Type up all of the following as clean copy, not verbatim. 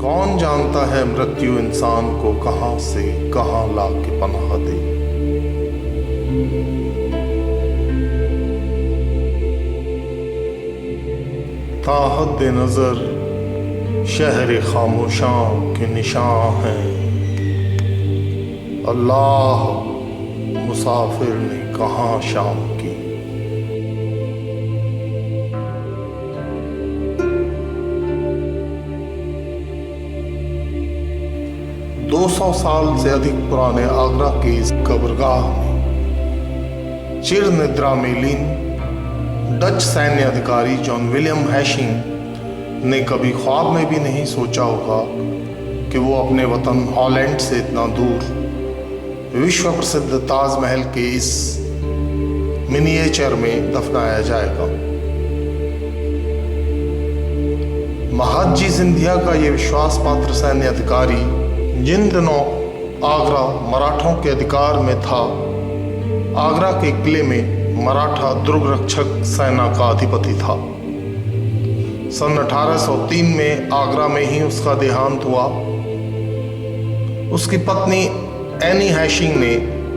कौन जानता है मृत्यु इंसान को कहां से कहां लाके पनाह दे। ताहद नजर शहर खामोशां के निशान हैं, अल्लाह मुसाफिर ने कहां शाम की। 200 साल से अधिक पुराने आगरा के इस कब्रगाह में चिर निद्रा में लीन डच सैन्य अधिकारी जॉन विलियम हैशिंग ने कभी ख्वाब में भी नहीं सोचा होगा कि वो अपने वतन हॉलैंड से इतना दूर विश्व प्रसिद्ध ताजमहल के इस मिनिएचर में दफनाया जाएगा। महादजी सिंधिया का ये विश्वास पात्र सैन्य अधिकारी जिन दिनों आगरा मराठों के अधिकार में था, आगरा के किले में मराठा दुर्ग रक्षक सेना का अधिपति था। सन 1803 में आगरा में ही उसका देहांत हुआ। उसकी पत्नी एनी हैशिंग ने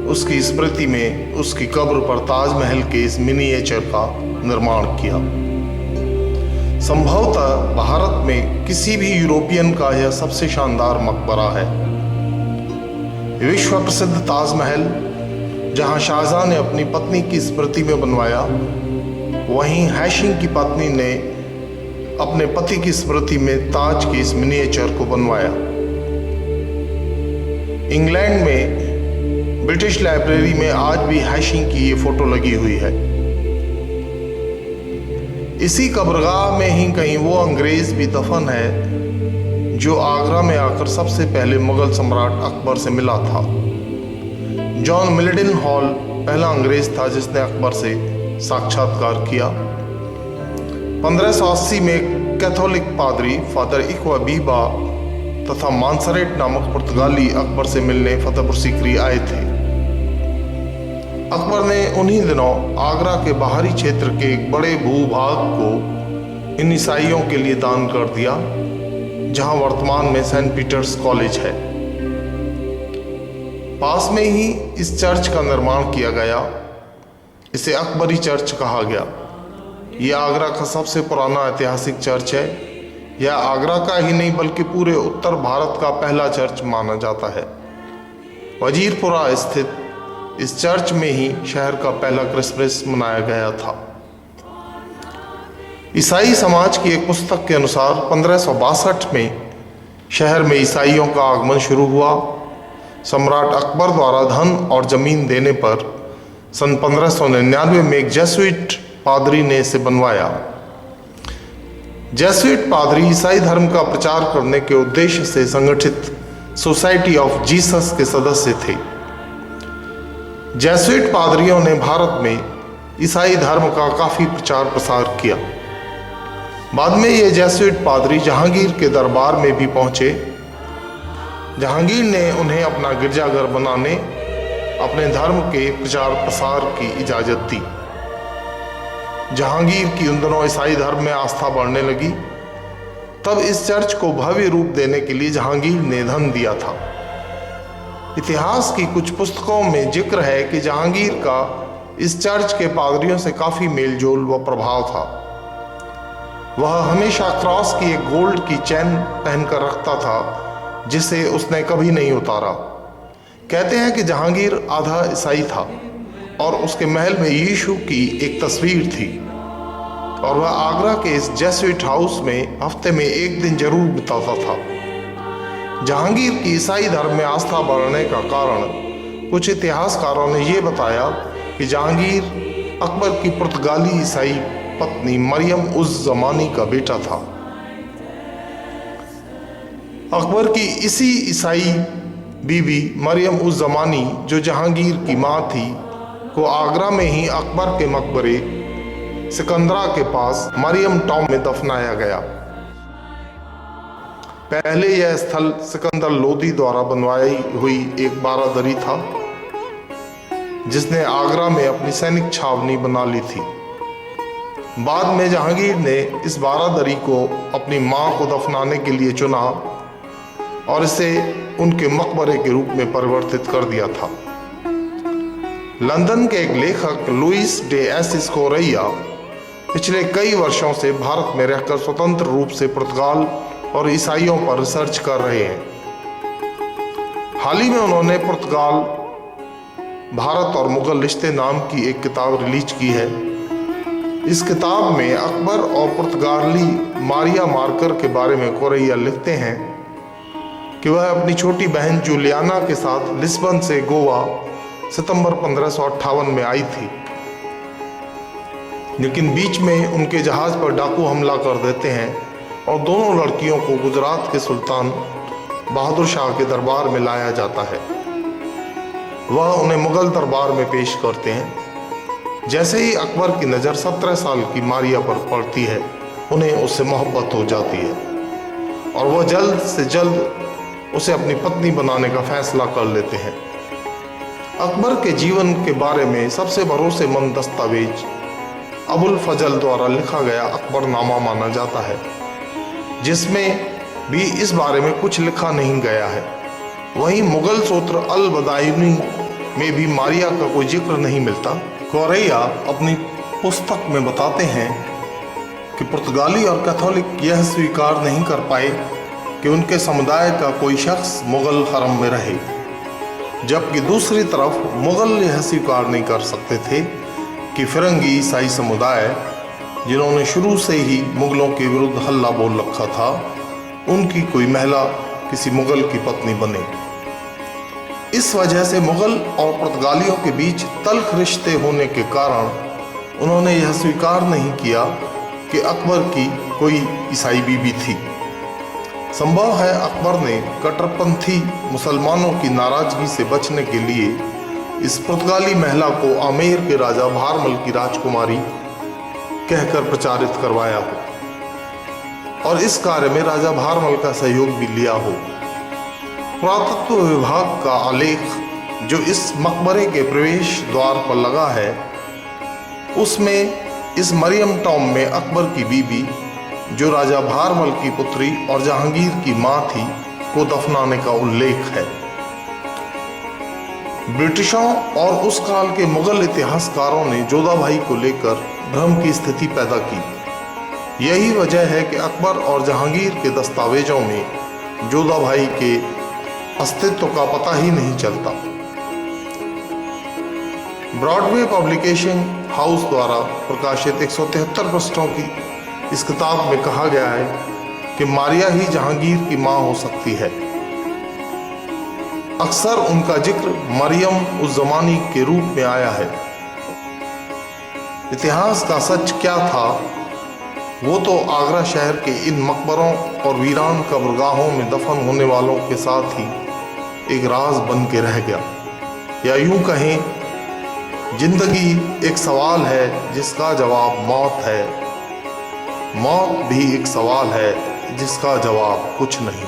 उसकी स्मृति में उसकी कब्र पर ताजमहल के इस मिनिएचर का निर्माण किया। संभवतः भारत में किसी भी यूरोपियन का यह सबसे शानदार मकबरा है। विश्व प्रसिद्ध ताजमहल जहां शाहजहां ने अपनी पत्नी की स्मृति में बनवाया, वहीं हैशिंग की पत्नी ने अपने पति की स्मृति में ताज के इस मिनिएचर को बनवाया। इंग्लैंड में ब्रिटिश लाइब्रेरी में आज भी हैशिंग की ये फोटो लगी हुई है। इसी कब्रगाह में ही कहीं वो अंग्रेज भी दफन है जो आगरा में आकर सबसे पहले मुगल सम्राट अकबर से मिला था। जॉन मिल्टन हॉल पहला अंग्रेज था जिसने अकबर से साक्षात्कार किया। 1580 में कैथोलिक पादरी फादर इक्वाबीबा तथा मानसरेट नामक पुर्तगाली अकबर से मिलने फतेहपुर सीकरी आए थे। अकबर ने उन्हीं दिनों आगरा के बाहरी क्षेत्र के एक बड़े भूभाग को इन ईसाइयों के लिए दान कर दिया, जहां वर्तमान में सेंट पीटर्स कॉलेज है। पास में ही इस चर्च का निर्माण किया गया। इसे अकबरी चर्च कहा गया। यह आगरा का सबसे पुराना ऐतिहासिक चर्च है। यह आगरा का ही नहीं बल्कि पूरे उत्तर भारत का पहला चर्च माना जाता है। वजीरपुरा स्थित इस चर्च में ही शहर का पहला क्रिसमस मनाया गया था। ईसाई समाज की एक पुस्तक के अनुसार 1562 में शहर में ईसाइयों का आगमन शुरू हुआ। सम्राट अकबर द्वारा धन और जमीन देने पर सन 1599 में एक जेसुइट पादरी ने इसे बनवाया। जेसुइट पादरी ईसाई धर्म का प्रचार करने के उद्देश्य से संगठित सोसाइटी ऑफ जीसस के सदस्य थे। जेसुइट पादरियों ने भारत में ईसाई धर्म का काफी प्रचार प्रसार किया। बाद में ये जेसुइट पादरी जहांगीर के दरबार में भी पहुंचे। जहांगीर ने उन्हें अपना गिरजाघर बनाने, अपने धर्म के प्रचार प्रसार की इजाजत दी। जहांगीर की उन दिनों ईसाई धर्म में आस्था बढ़ने लगी। तब इस चर्च को भव्य रूप देने के लिए जहांगीर ने धन दिया था। इतिहास की कुछ पुस्तकों में जिक्र है कि जहांगीर का इस चर्च के पादरियों से काफी मेलजोल व प्रभाव था। वह हमेशा क्रॉस की एक गोल्ड की चैन पहनकर रखता था जिसे उसने कभी नहीं उतारा। कहते हैं कि जहांगीर आधा ईसाई था और उसके महल में यीशु की एक तस्वीर थी और वह आगरा के इस जेसुइट हाउस में हफ्ते में एक दिन जरूर बिताता था। जहांगीर की ईसाई धर्म में आस्था बढ़ने का कारण कुछ इतिहासकारों ने यह बताया कि जहांगीर अकबर की पुर्तगाली ईसाई पत्नी मरियम उज़ ज़मानी का बेटा था। अकबर की इसी ईसाई बीवी मरियम उज़ ज़मानी, जो जहांगीर की मां थी, को आगरा में ही अकबर के मकबरे सिकंदरा के पास मरियम टॉम में दफनाया गया। पहले यह स्थल सिकंदर लोदी द्वारा बनवाई हुई एक बारादरी था जिसने आगरा में अपनी सैनिक छावनी बना ली थी। बाद में जहांगीर ने इस बारादरी को अपनी मां को दफनाने के लिए चुना और इसे उनके मकबरे के रूप में परिवर्तित कर दिया था। लंदन के एक लेखक लुइस डे एसिस कोरैया पिछले कई वर्षों से भारत में रहकर स्वतंत्र रूप से पुर्तगाल और ईसाइयों पर रिसर्च कर रहे हैं। हाल ही में उन्होंने पुर्तगाल, भारत और मुगल रिश्ते नाम की एक किताब रिलीज की है। इस किताब में अकबर और पुर्तगाली मारिया मार्कर के बारे में कोरैया लिखते हैं कि वह अपनी छोटी बहन जूलियाना के साथ लिस्बन से गोवा सितंबर 1558 में आई थी, लेकिन बीच में उनके जहाज पर डाकू हमला कर देते हैं और दोनों लड़कियों को गुजरात के सुल्तान बहादुर शाह के दरबार में लाया जाता है। वह उन्हें मुगल दरबार में पेश करते हैं। जैसे ही अकबर की नज़र 17 साल की मारिया पर पड़ती है, उन्हें उससे मोहब्बत हो जाती है और वह जल्द से जल्द उसे अपनी पत्नी बनाने का फैसला कर लेते हैं। अकबर के जीवन के बारे में सबसे भरोसेमंद दस्तावेज अबुल फजल द्वारा लिखा गया अकबरनामा माना जाता है, जिसमें भी इस बारे में कुछ लिखा नहीं गया है। वहीं मुगल सूत्र अल बदायूनी में भी मारिया का कोई जिक्र नहीं मिलता। कोरैया अपनी पुस्तक में बताते हैं कि पुर्तगाली और कैथोलिक यह स्वीकार नहीं कर पाए कि उनके समुदाय का कोई शख्स मुगल हरम में रहे, जबकि दूसरी तरफ मुगल यह स्वीकार नहीं कर सकते थे कि फिरंगी ईसाई समुदाय, जिन्होंने शुरू से ही मुगलों के विरुद्ध हल्ला बोल रखा था, उनकी कोई महिला किसी मुगल की पत्नी बने। इस वजह से मुगल और पुर्तगालियों के बीच तल्ख रिश्ते होने के कारण उन्होंने यह स्वीकार नहीं किया कि अकबर की कोई ईसाई बीबी थी। संभव है अकबर ने कट्टरपंथी मुसलमानों की नाराजगी से बचने के लिए इस पुर्तगाली महिला को आमेर के राजा भारमल की राजकुमारी कहकर प्रचारित करवाया हो और इस कार्य में राजा भारमल का सहयोग भी लिया हो। पुरातत्व विभाग का आलेख जो इस मकबरे के प्रवेश द्वार पर लगा है, उसमें इस मरियम टॉम में अकबर की बीबी, जो राजा भारमल की पुत्री और जहांगीर की मां थी, को दफनाने का उल्लेख है। ब्रिटिशों और उस काल के मुगल इतिहासकारों ने जोधाबाई को लेकर भ्रम की स्थिति पैदा की। यही वजह है कि अकबर और जहांगीर के दस्तावेजों में जोधाबाई के अस्तित्व का पता ही नहीं चलता। ब्रॉडवे पब्लिकेशन हाउस द्वारा प्रकाशित 173 पृष्ठों की इस किताब में कहा गया है कि मारिया ही जहांगीर की मां हो सकती है। अक्सर उनका जिक्र मरियम उस जमानी के रूप में आया है। इतिहास का सच क्या था, वो तो आगरा शहर के इन मकबरों और वीरान कब्रगाहों में दफन होने वालों के साथ ही एक राज बन के रह गया। या यूं कहें, जिंदगी एक सवाल है जिसका जवाब मौत है, मौत भी एक सवाल है जिसका जवाब कुछ नहीं।